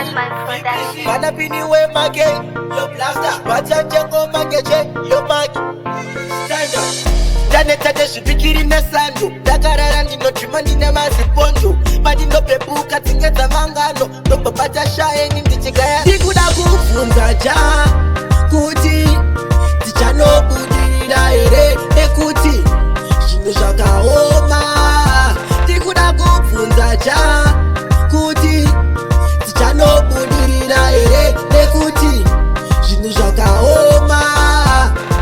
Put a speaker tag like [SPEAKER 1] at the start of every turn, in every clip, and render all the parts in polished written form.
[SPEAKER 1] Hardman Production.
[SPEAKER 2] Vanapini we mage, yo blaster. Wachanje go mageche, yo mage. Stand up. Ndane tate zvipikiri nesandu. Ndakarara ndinotima ndine mazipondo. Pandinopepuka tsinge dzamangano. Ndobobata shaeni ndichigaya. Ndikuda kubvunza ja kuti tichanobudirira here nekuti zvinhu zvakaoma. Ndikuda kubvunza ja kuti tichanobudirira here nekuti zvinhu zvakaoma.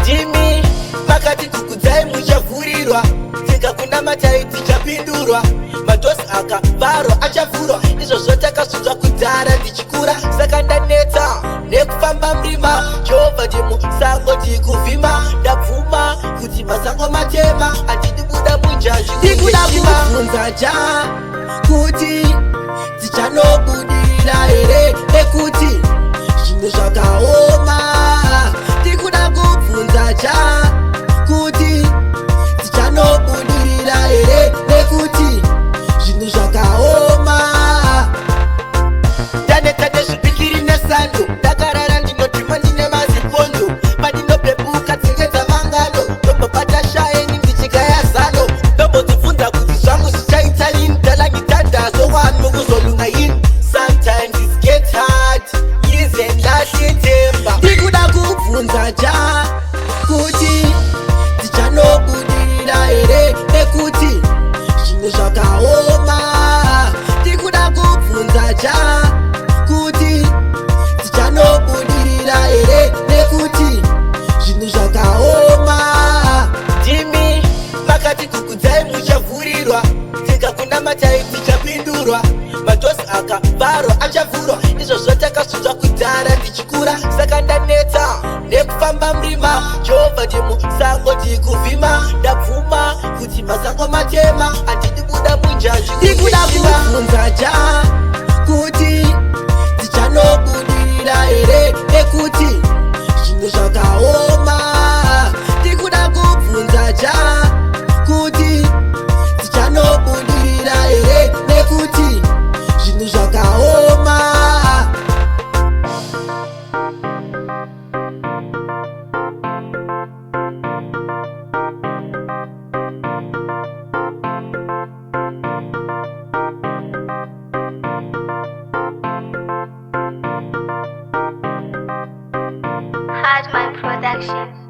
[SPEAKER 2] Ndimi pakati kukudzai muchavhurirwa, tikakundamatai tichapindurwa. Madhosi akavharwa achavhurwa, izvozvo takasvinzwa kudhara ndichikura. Saka ndanetsa nekufamba mrima, Jehovha ndimusango ndikuvhima. Ndabvuma kuti masango matema, handidi kuda munjanji. Ndikuda kubvunza ja kuti tichanobudirira here nekuti zvinhu zvakaoma. Ndikuda kubvunza ja kuti tichanobudirira here nekuti zvinhu zvakaoma. Ndanetate zvipikiri nesandu. Ndakarara ndinotima ndine mazipondo. Pandinopepuka tsinge dzamangano. Ndobobata shaeni ndichigaya zano. Ndombozvibvunza kuti zvangu zvichaita rini. Ndalangitandazo wami kuzolunga yini. Sometimes it gets hard, isn't lashing temper. Ndikuda kubvunza ja kuti tichanobudirira here nekuti zvinhu zvakaoma. Ndikuda kubvunza ja kuti tichanobudirira here nekuti zvinhu zvakaoma. Ndimi pakati kukudzai muchavhurirwa, tikakundamatai tichapindurwa. Madhosi akavharwa achavhurwa, izvozvo takasvinzwa kudhara ndichikura. Saka ndanetsa nekufamba mrima, Jehovha ndimusango ndikuvhima. Ndabvuma kuti masango matema, handidi kuda munjanji. Ndikuda kubvunza ja kuti tichanobudirira here nekuti zvinhu zvakaoma. Ndikuda kubvunza ja kuti tichanobudirira here nekuti zvinhu zvakaoma.
[SPEAKER 1] Hardman Production.